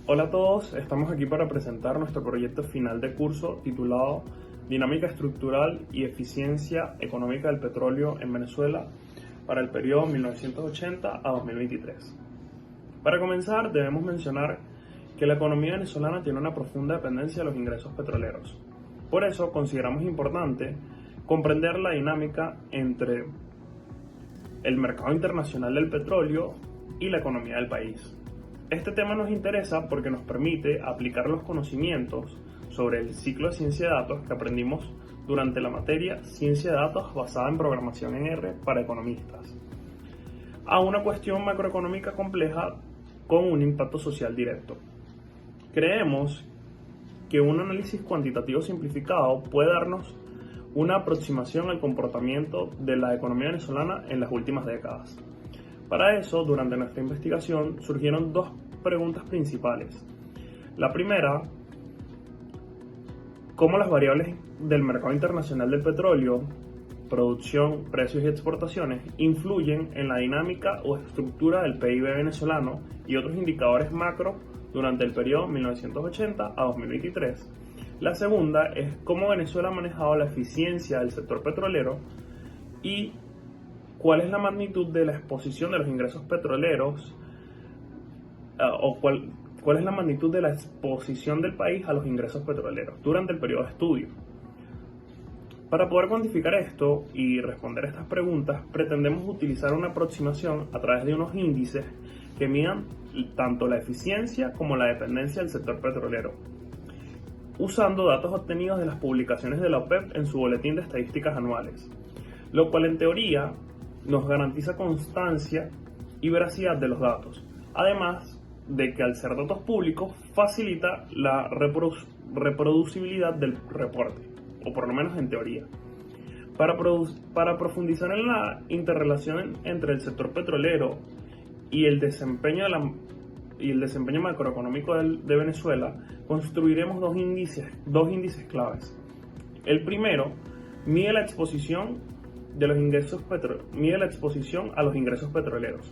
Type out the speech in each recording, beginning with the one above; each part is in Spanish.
Hola a todos, estamos aquí para presentar nuestro proyecto final de curso titulado Dinámica estructural y eficiencia económica del petróleo en Venezuela para el periodo 1980 a 2023. Para comenzar, debemos mencionar que la economía venezolana tiene una profunda dependencia de los ingresos petroleros. Por eso consideramos importante comprender la dinámica entre el mercado internacional del petróleo y la economía del país. Este tema nos interesa porque nos permite aplicar los conocimientos sobre el ciclo de ciencia de datos que aprendimos durante la materia Ciencia de Datos basada en programación en R para economistas, a una cuestión macroeconómica compleja con un impacto social directo. Creemos que un análisis cuantitativo simplificado puede darnos una aproximación al comportamiento de la economía venezolana en las últimas décadas. Para eso, durante nuestra investigación, surgieron dos preguntas principales. La primera, ¿cómo las variables del mercado internacional del petróleo, producción, precios y exportaciones, influyen en la dinámica o estructura del PIB venezolano y otros indicadores macro durante el periodo 1980 a 2023? La segunda es cómo Venezuela ha manejado la eficiencia del sector petrolero y cuál es la magnitud de la exposición de los ingresos petroleros cuál es la magnitud de la exposición del país a los ingresos petroleros durante el periodo de estudio. Para poder cuantificar esto y responder a estas preguntas, pretendemos utilizar una aproximación a través de unos índices que midan tanto la eficiencia como la dependencia del sector petrolero, usando datos obtenidos de las publicaciones de la OPEP en su boletín de estadísticas anuales, lo cual en teoría nos garantiza constancia y veracidad de los datos, además de que al ser datos públicos facilita la reproducibilidad del reporte, o por lo menos en teoría. Para profundizar en la interrelación entre el sector petrolero y el desempeño macroeconómico de Venezuela, construiremos dos índices claves. El primero mide la exposición a los ingresos petroleros,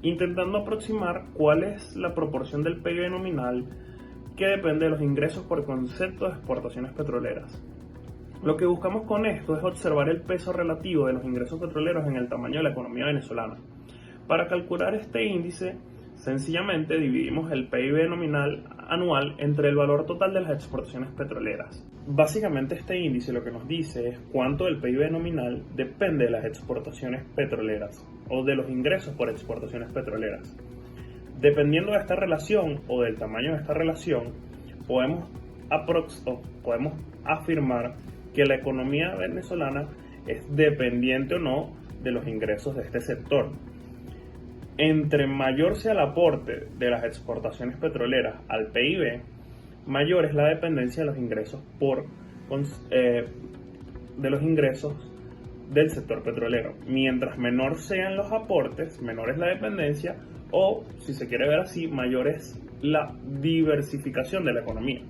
intentando aproximar cuál es la proporción del PIB nominal que depende de los ingresos por concepto de exportaciones petroleras. Lo que buscamos con esto es observar el peso relativo de los ingresos petroleros en el tamaño de la economía venezolana. Para calcular este índice, sencillamente dividimos el PIB nominal anual entre el valor total de las exportaciones petroleras. Básicamente este índice lo que nos dice es cuánto del PIB nominal depende de las exportaciones petroleras o de los ingresos por exportaciones petroleras. Dependiendo de esta relación o del tamaño de esta relación, podemos afirmar que la economía venezolana es dependiente o no de los ingresos de este sector. Entre mayor sea el aporte de las exportaciones petroleras al PIB, mayor es la dependencia de los ingresos del sector petrolero. Mientras menor sean los aportes, menor es la dependencia, o si se quiere ver así, mayor es la diversificación de la economía.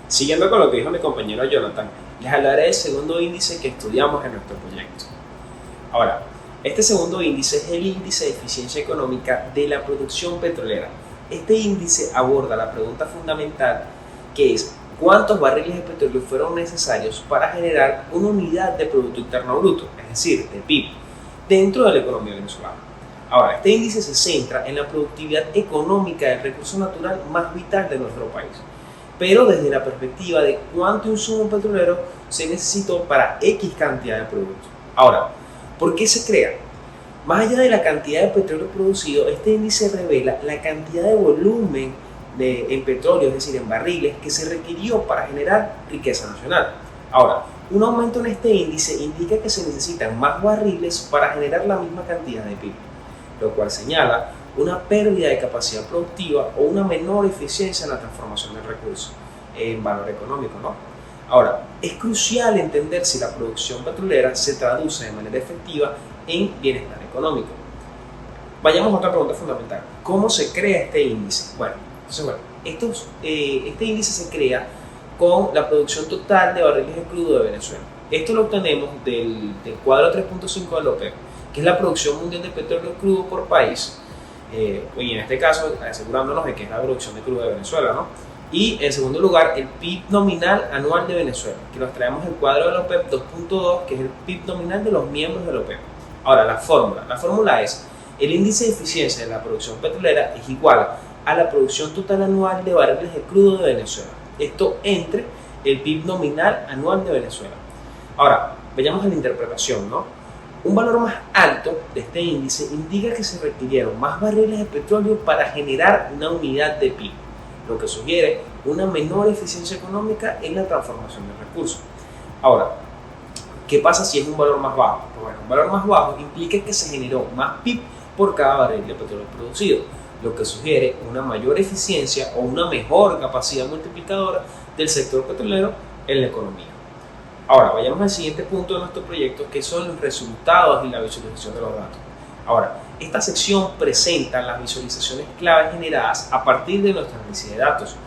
Siguiendo con lo que dijo mi compañero Jonathan, les hablaré del segundo índice que estudiamos en nuestro proyecto. Ahora, este segundo índice es el índice de eficiencia económica de la producción petrolera. Este índice aborda la pregunta fundamental, que es cuántos barriles de petróleo fueron necesarios para generar una unidad de Producto Interno Bruto, es decir, de PIB, dentro de la economía venezolana. Ahora, este índice se centra en la productividad económica del recurso natural más vital de nuestro país, pero desde la perspectiva de cuánto insumo petrolero se necesitó para X cantidad de producto. Ahora, ¿por qué se crea? Más allá de la cantidad de petróleo producido, este índice revela la cantidad de volumen en petróleo, es decir, en barriles, que se requirió para generar riqueza nacional. Ahora, un aumento en este índice indica que se necesitan más barriles para generar la misma cantidad de PIB, lo cual señala una pérdida de capacidad productiva o una menor eficiencia en la transformación del recurso en valor económico, ¿no? Ahora, es crucial entender si la producción petrolera se traduce de manera efectiva en bienestar económico. Vayamos a otra pregunta fundamental. ¿Cómo se crea este índice? Este índice se crea con la producción total de barriles de crudo de Venezuela. Esto lo obtenemos del cuadro 3.5 de la OPEP, que es la producción mundial de petróleo crudo por país. y en este caso asegurándonos de que es la producción de crudo de Venezuela, ¿no? Y en segundo lugar, el PIB nominal anual de Venezuela, que nos traemos el cuadro de la OPEP 2.2, que es el PIB nominal de los miembros de la OPEP. Ahora, la fórmula es: el índice de eficiencia de la producción petrolera es igual a la producción total anual de barriles de crudo de Venezuela. Esto entre el PIB nominal anual de Venezuela. Ahora, veamos la interpretación, ¿no? Un valor más alto de este índice indica que se requirieron más barriles de petróleo para generar una unidad de PIB, lo que sugiere una menor eficiencia económica en la transformación de recursos. Ahora, ¿qué pasa si es un valor más bajo? Pues bueno, un valor más bajo implica que se generó más PIB por cada barril de petróleo producido, lo que sugiere una mayor eficiencia o una mejor capacidad multiplicadora del sector petrolero en la economía. Ahora, vayamos al siguiente punto de nuestro proyecto, que son los resultados y la visualización de los datos. Ahora, esta sección presenta las visualizaciones claves generadas a partir de nuestra análisis de datos.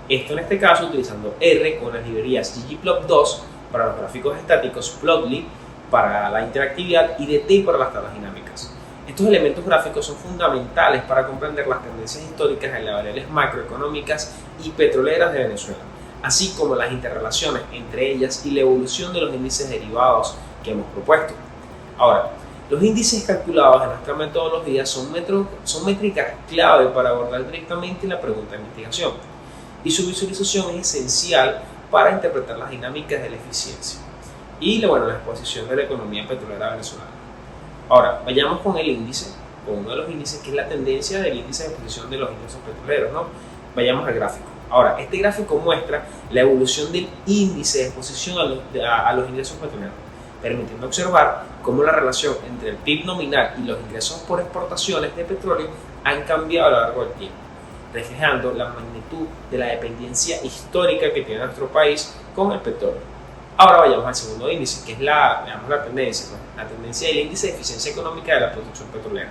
Esto en este caso utilizando R con las librerías ggplot2 para los gráficos estáticos, Plotly para la interactividad y DT para las tablas dinámicas. Estos elementos gráficos son fundamentales para comprender las tendencias históricas en las variables macroeconómicas y petroleras de Venezuela, así como las interrelaciones entre ellas y la evolución de los índices derivados que hemos propuesto. Ahora, los índices calculados en nuestra metodología son métricas clave para abordar directamente la pregunta de investigación, y su visualización es esencial para interpretar las dinámicas de la eficiencia y la exposición de la economía petrolera venezolana. Ahora, vayamos con el índice, con uno de los índices que es la tendencia del índice de exposición de los ingresos petroleros, ¿no? Vayamos al gráfico. Ahora, este gráfico muestra la evolución del índice de exposición a los ingresos petroleros, permitiendo observar cómo la relación entre el PIB nominal y los ingresos por exportaciones de petróleo han cambiado a lo largo del tiempo, reflejando la magnitud de la dependencia histórica que tiene nuestro país con el petróleo. Ahora vayamos al segundo índice, que es la tendencia del índice de eficiencia económica de la producción petrolera.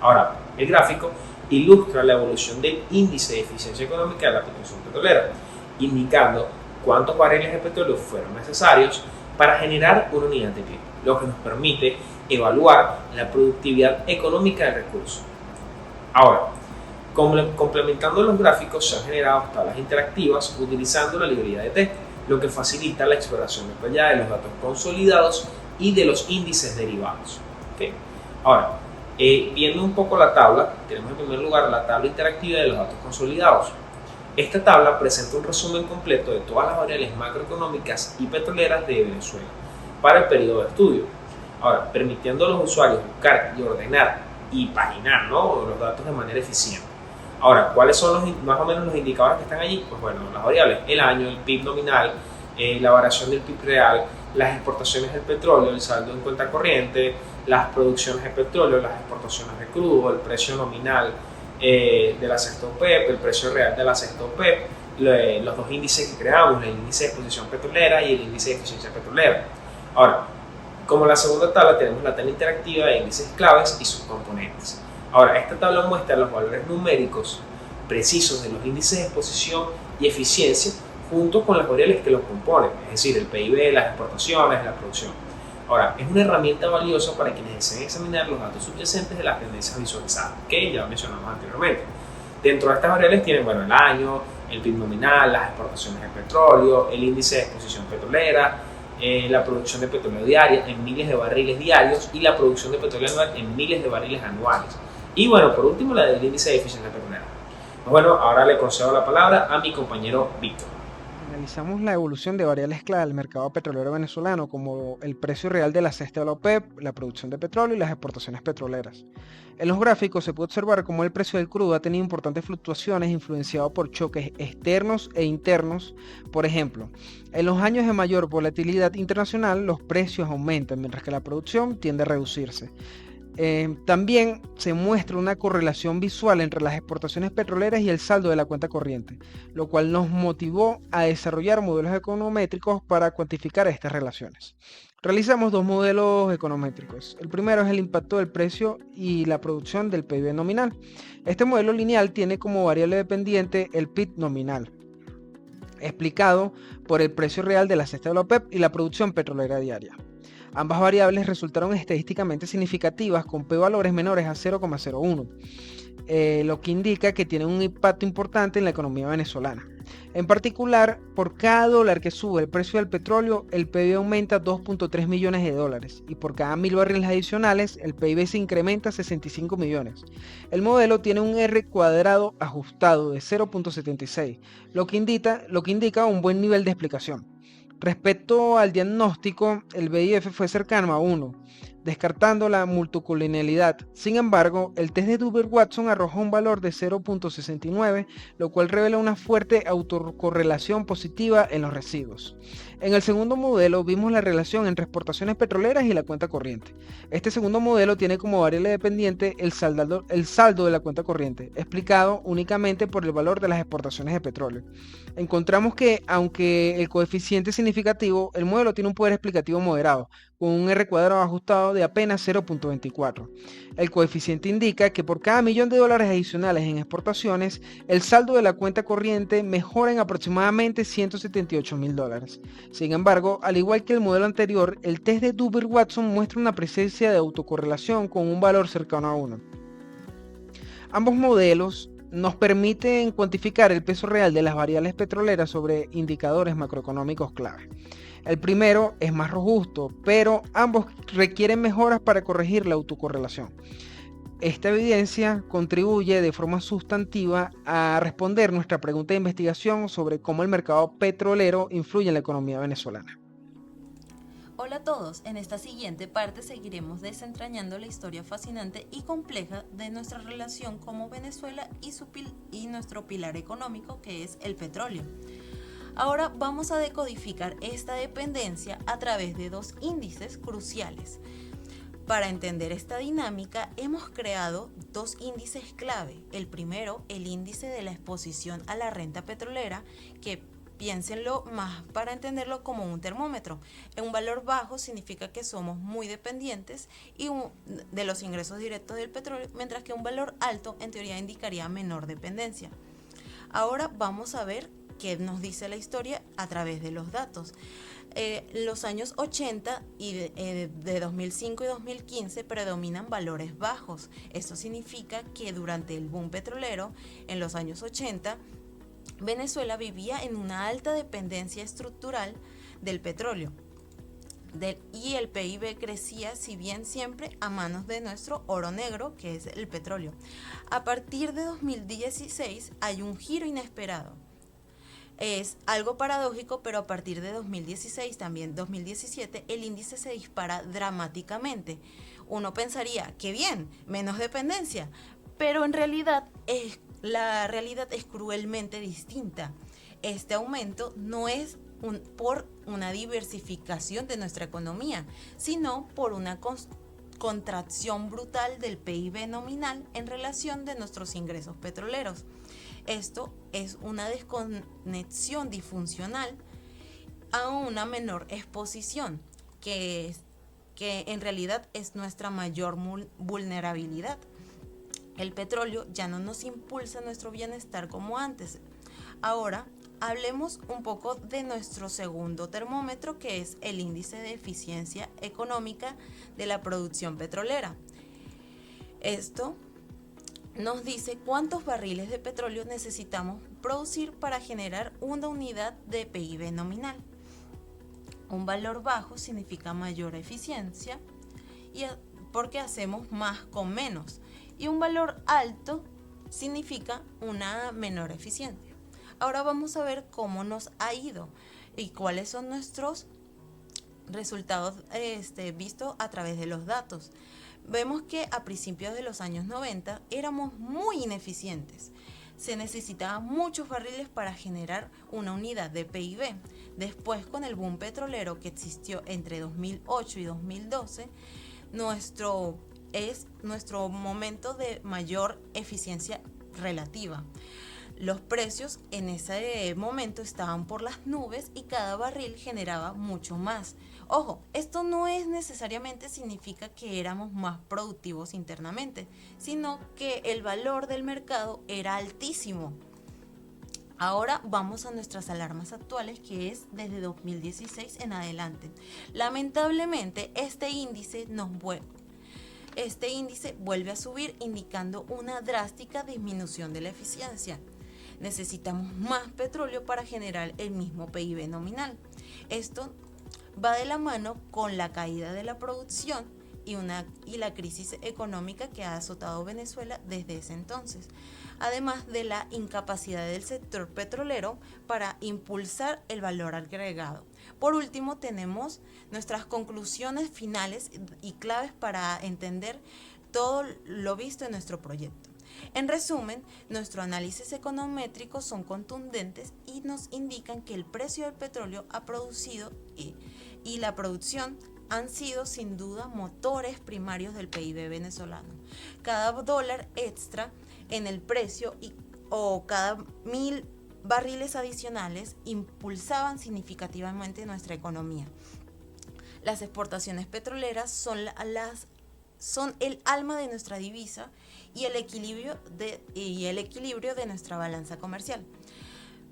Ahora, el gráfico ilustra la evolución del índice de eficiencia económica de la producción petrolera, indicando cuántos barriles de petróleo fueron necesarios para generar una unidad de PIB, lo que nos permite evaluar la productividad económica del recurso. Ahora, complementando los gráficos, se han generado tablas interactivas utilizando la librería de T, lo que facilita la exploración detallada de los datos consolidados y de los índices derivados. ¿Okay? Ahora, viendo un poco la tabla, tenemos en primer lugar la tabla interactiva de los datos consolidados. Esta tabla presenta un resumen completo de todas las variables macroeconómicas y petroleras de Venezuela para el periodo de estudio. Ahora, permitiendo a los usuarios buscar y ordenar y paginar, ¿no?, los datos de manera eficiente. Ahora, ¿cuáles son más o menos los indicadores que están allí? Pues bueno, las variables: el año, el PIB nominal, la variación del PIB real, las exportaciones del petróleo, el saldo en cuenta corriente, las producciones de petróleo, las exportaciones de crudo, el precio nominal de la cesta OPEP, el precio real de la cesta OPEP, los dos índices que creamos, el índice de exposición petrolera y el índice de eficiencia petrolera. Ahora, como la segunda tabla, tenemos la tabla interactiva de índices claves y sus componentes. Ahora, esta tabla muestra los valores numéricos precisos de los índices de exposición y eficiencia junto con las variables que los componen, es decir, el PIB, las exportaciones, la producción. Ahora, es una herramienta valiosa para quienes deseen examinar los datos subyacentes de las tendencias visualizadas, que ya mencionamos anteriormente. Dentro de estas variables tienen el año, el PIB nominal, las exportaciones de petróleo, el índice de exposición petrolera, la producción de petróleo diaria en miles de barriles diarios y la producción de petróleo anual en miles de barriles anuales. Y bueno, por último, la del índice de eficiencia petrolera. Bueno, ahora le concedo la palabra a mi compañero Víctor. Analizamos la evolución de variables clave del mercado petrolero venezolano, como el precio real de la cesta de la OPEP, la producción de petróleo y las exportaciones petroleras. En los gráficos se puede observar cómo el precio del crudo ha tenido importantes fluctuaciones influenciado por choques externos e internos. Por ejemplo, en los años de mayor volatilidad internacional, los precios aumentan, mientras que la producción tiende a reducirse. También se muestra una correlación visual entre las exportaciones petroleras y el saldo de la cuenta corriente, lo cual nos motivó a desarrollar modelos econométricos para cuantificar estas relaciones. Realizamos dos modelos econométricos. El primero es el impacto del precio y la producción del PIB nominal. Este modelo lineal tiene como variable dependiente el PIB nominal, explicado por el precio real de la cesta de la OPEP y la producción petrolera diaria. Ambas variables resultaron estadísticamente significativas con p-valores menores a 0,01. lo que indica que tiene un impacto importante en la economía venezolana. En particular, por cada dólar que sube el precio del petróleo, el PIB aumenta 2.3 millones de dólares y por cada 1000 barriles adicionales, el PIB se incrementa 65 millones. El modelo tiene un R cuadrado ajustado de 0.76, lo que indica un buen nivel de explicación. Respecto al diagnóstico, el BIF fue cercano a 1, descartando la multicolonialidad. Sin embargo, el test de Dubert-Watson arrojó un valor de 0.69, lo cual revela una fuerte autocorrelación positiva en los residuos. En el segundo modelo vimos la relación entre exportaciones petroleras y la cuenta corriente. Este segundo modelo tiene como variable dependiente el saldo de la cuenta corriente, explicado únicamente por el valor de las exportaciones de petróleo. Encontramos que, aunque el coeficiente es significativo, el modelo tiene un poder explicativo moderado, con un R cuadrado ajustado de apenas 0.24. El coeficiente indica que por cada millón de dólares adicionales en exportaciones, el saldo de la cuenta corriente mejora en aproximadamente $178.000. Sin embargo, al igual que el modelo anterior, el test de Dubert-Watson muestra una presencia de autocorrelación con un valor cercano a 1. Ambos modelos nos permiten cuantificar el peso real de las variables petroleras sobre indicadores macroeconómicos clave. El primero es más robusto, pero ambos requieren mejoras para corregir la autocorrelación. Esta evidencia contribuye de forma sustantiva a responder nuestra pregunta de investigación sobre cómo el mercado petrolero influye en la economía venezolana. Hola a todos, en esta siguiente parte seguiremos desentrañando la historia fascinante y compleja de nuestra relación como Venezuela y nuestro pilar económico, que es el petróleo. Ahora vamos a decodificar esta dependencia a través de dos índices cruciales. Para entender esta dinámica hemos creado dos índices clave. El primero, el índice de la exposición a la renta petrolera, que piénsenlo más para entenderlo como un termómetro. Un valor bajo significa que somos muy dependientes de los ingresos directos del petróleo, mientras que un valor alto en teoría indicaría menor dependencia. Ahora vamos a ver qué nos dice la historia a través de los datos. Los años 80 y de 2005 y 2015 predominan valores bajos. Esto significa que durante el boom petrolero en los años 80, Venezuela vivía en una alta dependencia estructural del petróleo y el PIB crecía, si bien siempre a manos de nuestro oro negro, que es el petróleo. A partir de 2016 hay un giro inesperado. Es algo paradójico, pero a partir de 2016, también 2017, el índice se dispara dramáticamente. Uno pensaría, qué bien, menos dependencia, pero en realidad la realidad es cruelmente distinta. Este aumento no es por una diversificación de nuestra economía, sino por una contracción brutal del PIB nominal en relación de nuestros ingresos petroleros. Esto es una desconexión disfuncional a una menor exposición, que en realidad es nuestra mayor vulnerabilidad. El petróleo ya no nos impulsa nuestro bienestar como antes. Ahora hablemos un poco de nuestro segundo termómetro, que es el índice de eficiencia económica de la producción petrolera. Esto nos dice cuántos barriles de petróleo necesitamos producir para generar una unidad de PIB nominal. Un valor bajo significa mayor eficiencia porque hacemos más con menos. Y un valor alto significa una menor eficiencia. Ahora vamos a ver cómo nos ha ido y cuáles son nuestros resultados vistos a través de los datos. Vemos que a principios de los años 90 éramos muy ineficientes. Se necesitaban muchos barriles para generar una unidad de PIB. Después, con el boom petrolero que existió entre 2008 y 2012, es nuestro momento de mayor eficiencia relativa. Los precios en ese momento estaban por las nubes y cada barril generaba mucho más. Ojo, esto no es necesariamente significa que éramos más productivos internamente, sino que el valor del mercado era altísimo. Ahora vamos a nuestras alarmas actuales, que es desde 2016 en adelante. Lamentablemente, este índice este índice vuelve a subir, indicando una drástica disminución de la eficiencia. Necesitamos más petróleo para generar el mismo PIB nominal. Esto va de la mano con la caída de la producción y la crisis económica que ha azotado Venezuela desde ese entonces, además de la incapacidad del sector petrolero para impulsar el valor agregado. Por último, tenemos nuestras conclusiones finales y claves para entender todo lo visto en nuestro proyecto. En resumen, nuestros análisis econométricos son contundentes y nos indican que el precio del petróleo ha producido y la producción han sido sin duda motores primarios del PIB venezolano. Cada dólar extra en el precio o cada 1.000 barriles adicionales impulsaban significativamente nuestra economía. Las exportaciones petroleras son el alma de nuestra divisa y el equilibrio de nuestra balanza comercial.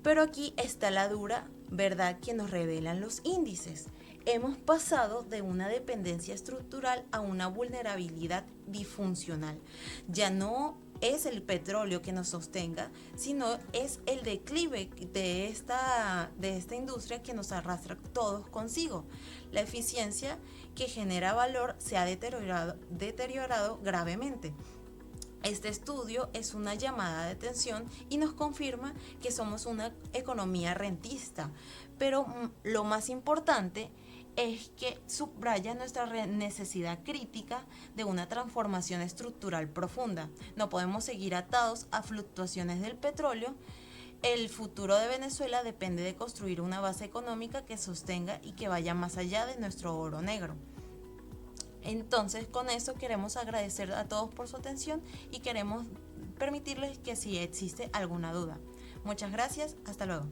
Pero aquí está la dura verdad que nos revelan los índices. Hemos pasado de una dependencia estructural a una vulnerabilidad disfuncional. Ya no es el petróleo que nos sostenga, sino es el declive de esta industria que nos arrastra todos consigo. La eficiencia que genera valor se ha deteriorado gravemente. Este estudio es una llamada de atención y nos confirma que somos una economía rentista, pero lo más importante es que subraya nuestra necesidad crítica de una transformación estructural profunda. No podemos seguir atados a fluctuaciones del petróleo. El futuro de Venezuela depende de construir una base económica que sostenga y que vaya más allá de nuestro oro negro. Entonces, con eso queremos agradecer a todos por su atención y queremos permitirles que si existe alguna duda. Muchas gracias, hasta luego.